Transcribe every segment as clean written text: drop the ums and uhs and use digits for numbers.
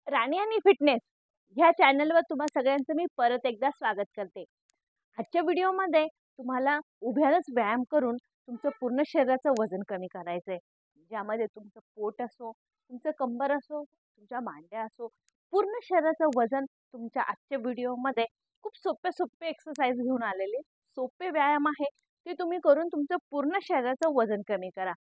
राणी आणि फिटनेस ह्या चॅनलवर तुम्हा सगळ्यांचं मी परत एकदा स्वागत करते. आजच्या व्हिडिओमध्ये तुम्हाला उभ्याच व्यायाम करून तुमचं पूर्ण शरीराचं वजन कमी करायचंय. ज्यामध्ये तुमचं पोट असो, तुमचं कंबर असो, तुमच्या मांड्या असो, पूर्ण शरीराचं वजन तुमच्या आजच्या व्हिडिओमध्ये खूप सोपे एक्सरसाइज घेऊन आलेले सोपे व्यायाम आहे. ते तुम्ही करून तुमचं पूर्ण शरीराचं वजन कमी करा.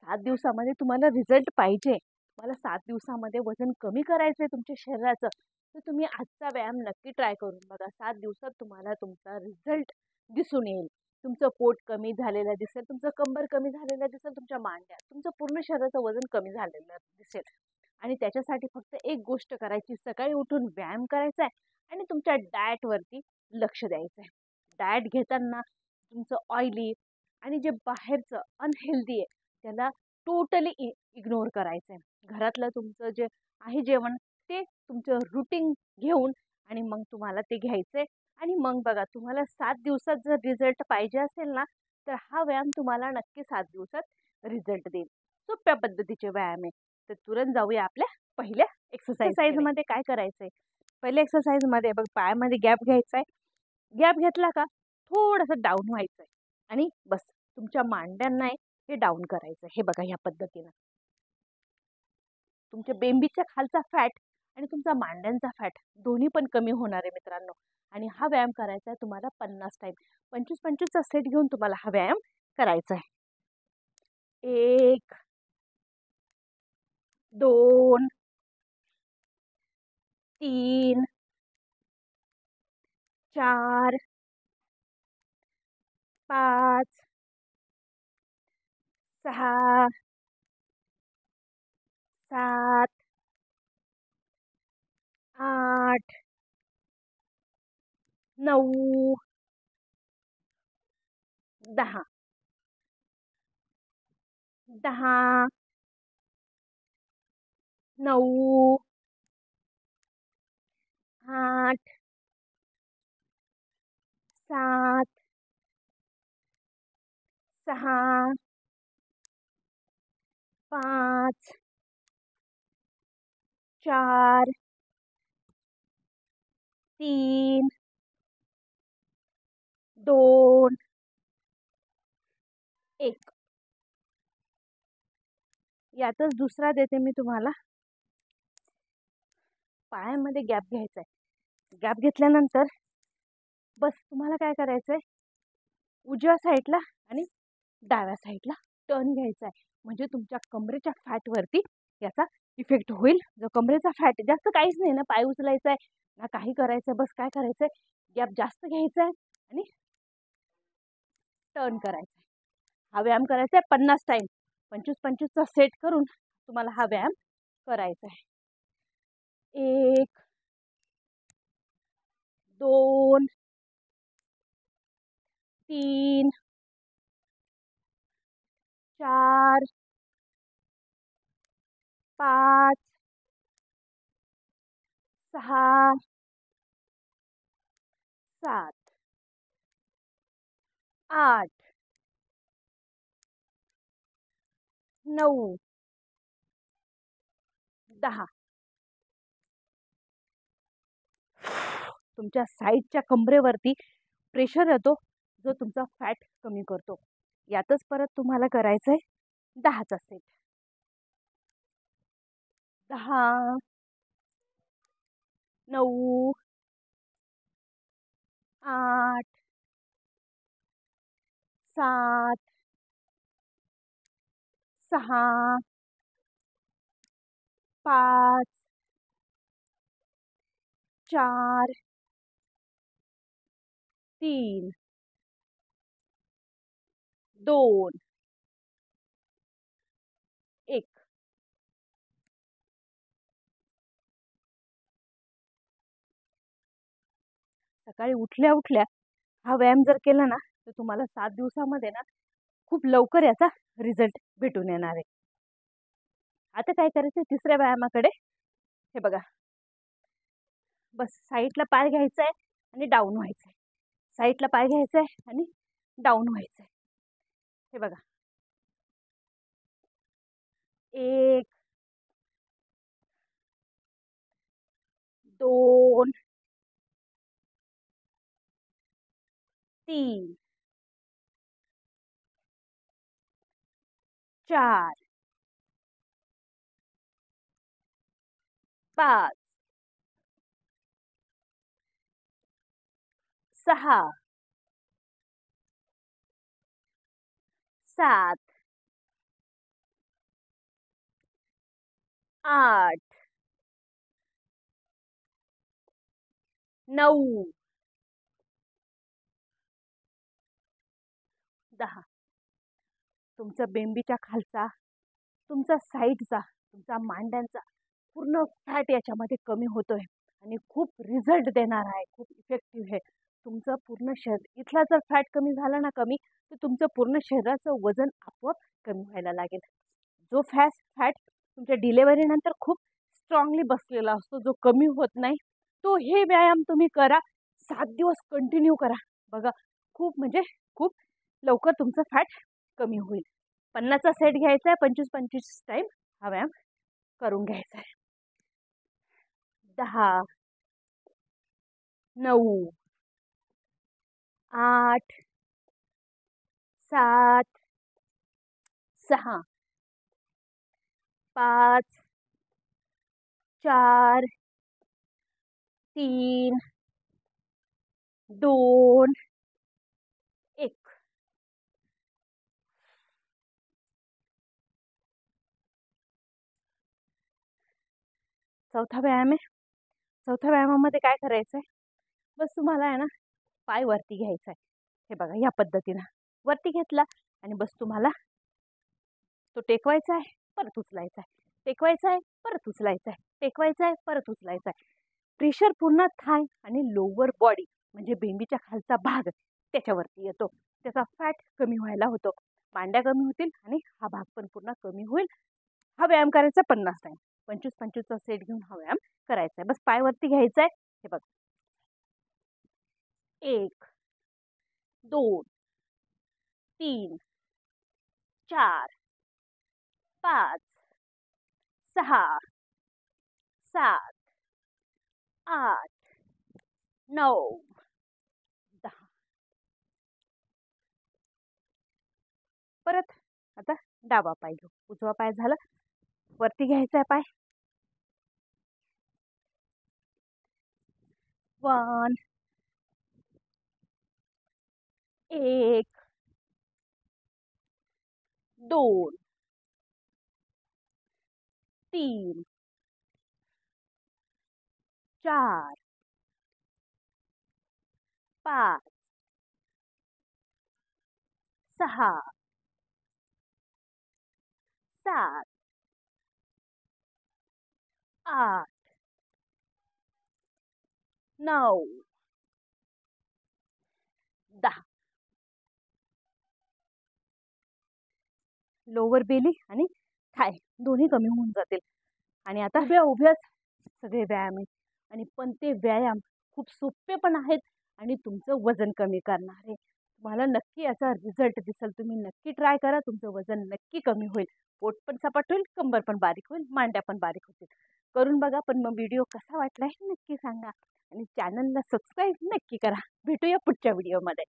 7 दिवसामध्ये तुम्हाला रिझल्ट पाहिजे, तुम्हाला 7 दिवसामध्ये वजन कमी करायचं आहे तुमच्या शरीराचं, तर तुम्ही आजचा व्यायाम नक्की ट्राय करून बघा. 7 दिवसात तुम्हाला तुमचा रिझल्ट दिसून येईल. तुमचं पोट कमी झालेलं दिसेल, तुमचं कंबर कमी झालेलं दिसेल, तुमच्या मांड्या, तुमचं पूर्ण शरीराचं वजन कमी झालेलं दिसेल. आणि त्याच्यासाठी फक्त एक गोष्ट करायची, सकाळी उठून व्यायाम करायचा आहे आणि तुमच्या डाएटवरती लक्ष द्यायचं आहे. डाएट घेताना तुमचं ऑइली आणि जे बाहेरचं अनहेल्दी आहे त्याला टोटली इग्नोर करायचं आहे. घरातलं तुमचं जे आहे जेवण ते तुमचं रुटीन घेऊन आणि मग तुम्हाला ते घ्यायचंय. आणि मग बघा, तुम्हाला 7 दिवसात जर रिझल्ट पाहिजे असेल ना, तर हा व्यायाम तुम्हाला नक्की 7 दिवसात रिझल्ट देईल. सोप्या पद्धतीचे व्यायाम आहे. तर तुरंत जाऊया आपल्या पहिल्या एक्सरसाइज मध्ये. काय करायचंय, पहिल्या एक्सरसाइज मध्ये बघ, पायामध्ये गॅप घ्यायचा आहे. गॅप घेतला का थोडंसं डाऊन व्हायचंय आणि बस तुमच्या मांड्यांना हे डाऊन करायचं. हे बघा, ह्या पद्धतीनं तुमच्या बेंबीच्या खालचा फॅट आणि तुमचा मांड्यांचा फॅट दोन्ही पण कमी होणार आहे मित्रांनो. आणि हा व्यायाम करायचा आहे तुम्हाला 50 टाइम. 25-25चा सेट घेऊन तुम्हाला हा व्यायाम करायचा आहे. 1 2 3 4 5 6 7 8 9 10 10 9 8 7 6 5 4 3 2 1. यातच दुसरा देते मी तुम्हाला. पायामध्ये गॅप घ्यायचा आहे. गॅप घेतल्यानंतर बस तुम्हाला काय करायचंय, उजव्या साईडला आणि डाव्या साईडला टर्न घ्यायचा आहे. म्हणजे तुमच्या कमरेच्या फॅटवरती याचा इफेक्ट होईल. जो कमरेचा फॅट, जास्त काहीच नाही ना, पाय उचलायचा आहे ना, काही करायचंय, बस काय करायचंय, गॅप जास्त घ्यायचा आहे आणि टर्न करायचा आहे. हा व्यायाम करायचा आहे 50 टाइम. 25-25चा सेट करून तुम्हाला हा व्यायाम करायचा आहे. 1 2 3 4 5 6 7 8 9 10. तुमच्या साईडच्या कमरेवरती प्रेशर येतो, जो तुमचा फॅट कमी करतो. यातच परत तुम्हाला करायचंय 10चा सेट. 10 9 8 7 6 5 4 3 2 1. सकाळी उठल्या उठल्या हा व्यायाम जर केला ना, तर तुम्हाला 7 दिवसामध्ये ना खूप लवकर याचा रिझल्ट भेटून येणार आहे. आता काय करायचं, तिसऱ्या व्यायामाकडे. हे बघा, बस साईडला पाय घ्यायचा आहे आणि डाऊन व्हायचंय. साईडला पाय घ्यायचा आहे आणि डाऊन व्हायचंय. हे बघा, 1 2 3 4 5 6 7 8 9 10. तुमचा बेंबीच्या खालचा, तुमचा साईडचा, तुमचा मांड्यांचा पूर्ण फॅट याच्यामध्ये कमी होतोय आणि खूप रिझल्ट देणार आहे, खूप इफेक्टिव्ह आहे. तुमचं पूर्ण शरीर इथला जर फॅट कमी झाला ना कमी, तर तुमचं पूर्ण शरीराचं वजन आपोआप कमी व्हायला लागेल. जो फॅट तुमच्या डिलेव्हरीनंतर खूप स्ट्रॉंगली बसलेला असतो, जो कमी होत नाही, तो हे व्यायाम तुम्ही करा. 7 दिवस कंटिन्यू करा. बघा खूप म्हणजे खूप लवकर तुमचं फॅट कमी होईल. 50चा सेट घ्यायचा आहे. 25-25 टाइम हा व्यायाम करून घ्यायचा आहे. 10 9 8 7 6 5 4 3 2 1. चौथा व्यायाम आहे. चौथ्या व्यायामामध्ये काय करायचं आहे, बस तुम्हाला आहे ना पाय वरती घ्यायचा आहे. हे बघा या पद्धतीनं वरती घेतला आणि बस तुम्हाला तो टेकवायचा आहे, परत उचलायचा आहे, टेकवायचा आहे, परत उचलायचा आहे, टेकवायचा आहे, परत उचलायचा आहे. प्रेशर पूर्ण थाय आणि लोअर बॉडी म्हणजे बेंबीच्या खालचा भाग त्याच्यावरती येतो. त्याचा फॅट कमी व्हायला होतो, मांड्या कमी होतील आणि हा भाग पण पूर्ण कमी होईल. हा व्यायाम करायचा 50 टाइम. 25-25चा सेट घेऊन हा व्यायाम करायचा आहे. बस पाय वरती घ्यायचा आहे. हे बघा 1 2 3 4 5 6 7 8 9 10. परत आता डावा पाय घेऊ. उजवा पाय झाला, वरती घ्यायचा आहे पाय. 1 1 2 3 4 5 6 7 8 9 10. लोअर बेली आणि थाय दोन्ही कमी होऊन जातील. आणि आता उभ्याच सगळे व्यायाम आहेत आणि पण ते व्यायाम खूप सोपे पण आहेत आणि तुमचं वजन कमी करणार आहे. तुम्हाला नक्की याचा रिझल्ट दिसेल. तुम्ही नक्की ट्राय करा. तुमचं वजन नक्की कमी होईल. पोट पण सपाट होईल, कंबर पण बारीक होईल, मांड्या पण बारीक होतील. करून बघा. पण मग व्हिडिओ कसा वाटला हे नक्की सांगा आणि चॅनलला सबस्क्राईब नक्की करा. भेटूया पुढच्या व्हिडिओमध्ये.